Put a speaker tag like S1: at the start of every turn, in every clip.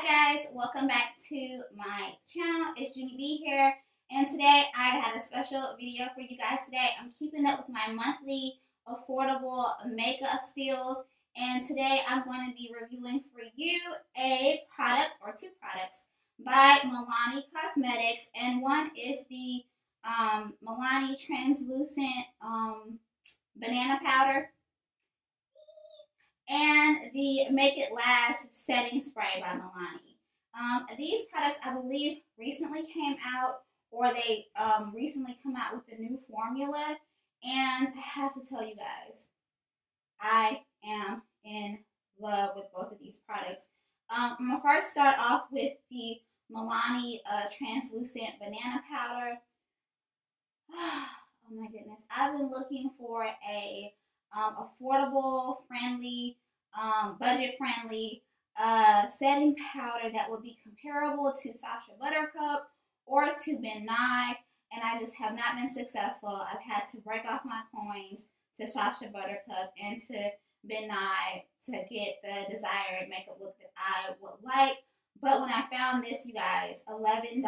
S1: Hi guys, welcome back to my channel. It's Jeunie.Bee here, and today I had a special video for you guys today. I'm keeping up with my monthly affordable makeup steals, and today I'm going to be reviewing for you a product or two products by Milani Cosmetics, and one is the Milani translucent banana powder and the Make It Last setting spray by Milani. These products, I believe, recently came out, or they recently come out with a new formula, and I have to tell you guys, I am in love with both of these products. I'm going to first start off with the Milani translucent banana powder. Oh my goodness, I've been looking for a affordable, friendly, budget-friendly setting powder that would be comparable to Sacha Buttercup or to Ben Nye, and I just have not been successful. I've had to break off my coins to Sacha Buttercup and to Ben Nye to get the desired makeup look that I would like. But when I found this, you guys, $11.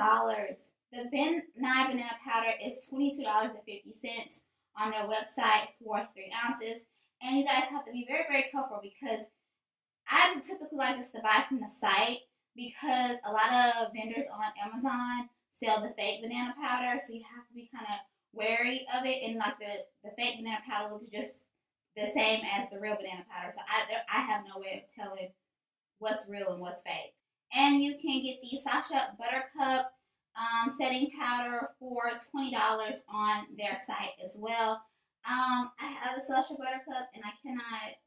S1: The Ben Nye banana powder is $22.50 on their website for 3 ounces. And you guys have to be very, very careful because I typically like this to buy from the site because a lot of vendors on Amazon sell the fake banana powder, so you have to be kind of wary of it. And like the fake banana powder looks just the same as the real banana powder, so I have no way of telling what's real and what's fake. And you can get the Sacha Buttercup setting powder for $20 on their site as well. I have a Sacha Buttercup, and I cannot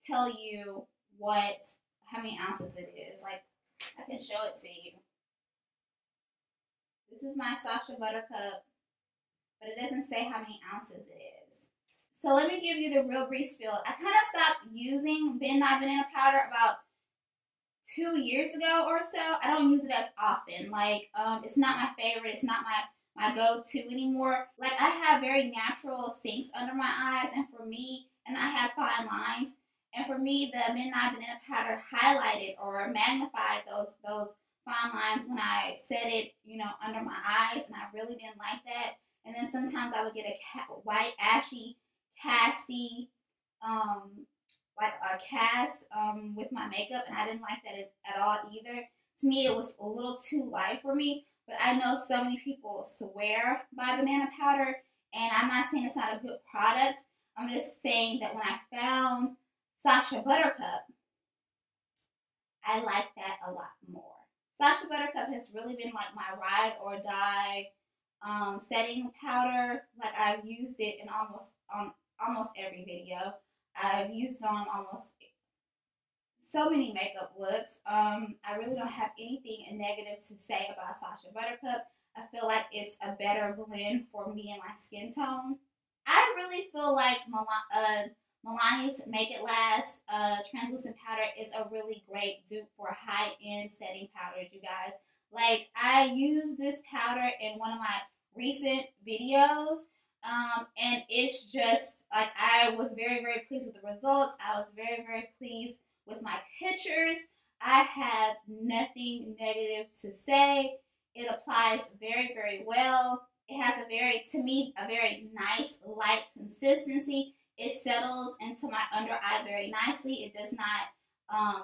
S1: tell you how many ounces it is. Like, I can show it to you. This is my Sacha Buttercup, but it doesn't say how many ounces it is. So let me give you the real brief spiel. I kind of stopped using Ben Nye banana powder about 2 years ago or so. I don't use it as often. Like, it's not my favorite. It's not my go-to anymore. Like, I have very natural sinks under my eyes, and for me, and I have fine lines, and for me, the Ben Nye banana powder highlighted or magnified those fine lines when I set it, under my eyes, and I really didn't like that. And then sometimes I would get a white, ashy, casty, like a cast with my makeup, and I didn't like that at all either. To me, it was a little too light for me, but I know so many people swear by banana powder, and I'm not saying it's not a good product. I'm just saying that when I found Sacha Buttercup, I like that a lot more. Sacha Buttercup has really been like my ride or die setting powder. Like, I've used it in almost every video. I've used it on almost so many makeup looks. I really don't have anything negative to say about Sacha Buttercup. I feel like it's a better blend for me and my skin tone. I really feel like Milani's Make It Last translucent powder is a really great dupe for high-end setting powders, you guys. Like, I used this powder in one of my recent videos, and it's just, like, I was very, very pleased with the results. I was very, very pleased with my pictures. I have nothing negative to say. It applies very, very well. It has to me, a very nice, light consistency. It settles into my under eye very nicely. It does not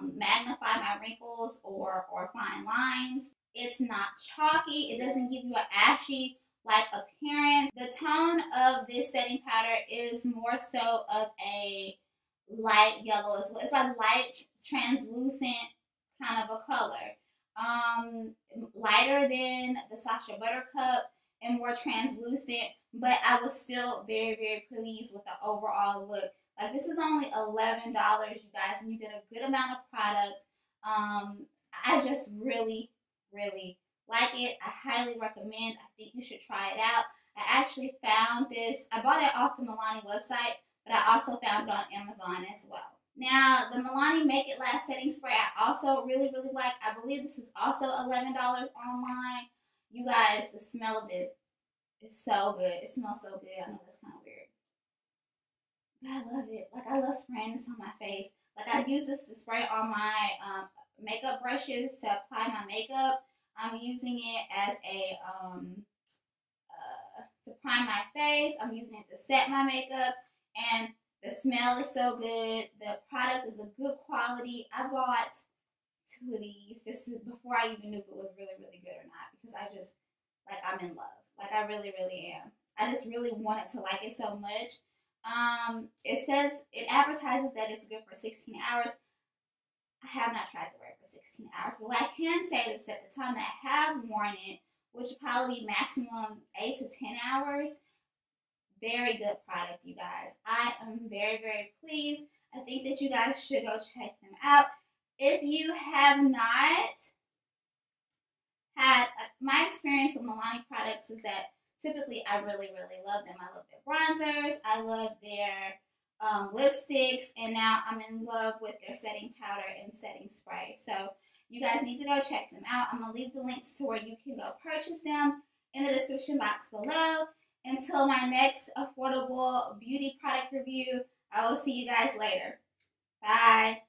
S1: magnify my wrinkles or fine lines. It's not chalky. It doesn't give you an ashy appearance. The tone of this setting powder is more so of a light yellow as well. It's a light translucent kind of a color. Lighter than the Sacha Buttercup and more translucent, but I was still very, very pleased with the overall look. Like, this is only $11, you guys, and you get a good amount of product. I just really, really like it. I highly recommend. I think you should try it out. I actually found this. I bought it off the Milani website, but I also found it on Amazon as well. Now, the Milani Make It Last setting spray I also really, really like. I believe this is also $11 online. You guys, the smell of this is so good. It smells so good. I know that's kind of weird, but I love it. Like, I love spraying this on my face. Like, I use this to spray on my makeup brushes to apply my makeup. I'm using it as a to prime my face. I'm using it to set my makeup, and the smell is so good. The product is a good quality. I bought 2 of these just before I even knew if it was really, really good or not, because I just, like, I'm in love. Like, I really, really am. I just really wanted to like it so much. It says, it advertises that it's good for 16 hours. I have not tried to wear it for 16 hours, but what I can say is that the time that I have worn it, which would probably be maximum 8 to 10 hours, very good product, you guys. I am very, very pleased. I think that you guys should go check them out. If you have not had, my experience with Milani products is that typically I really, really love them. I love their bronzers. I love their lipsticks. And now I'm in love with their setting powder and setting spray. So you guys need to go check them out. I'm going to leave the links to where you can go purchase them in the description box below. Until my next affordable beauty product review, I will see you guys later. Bye.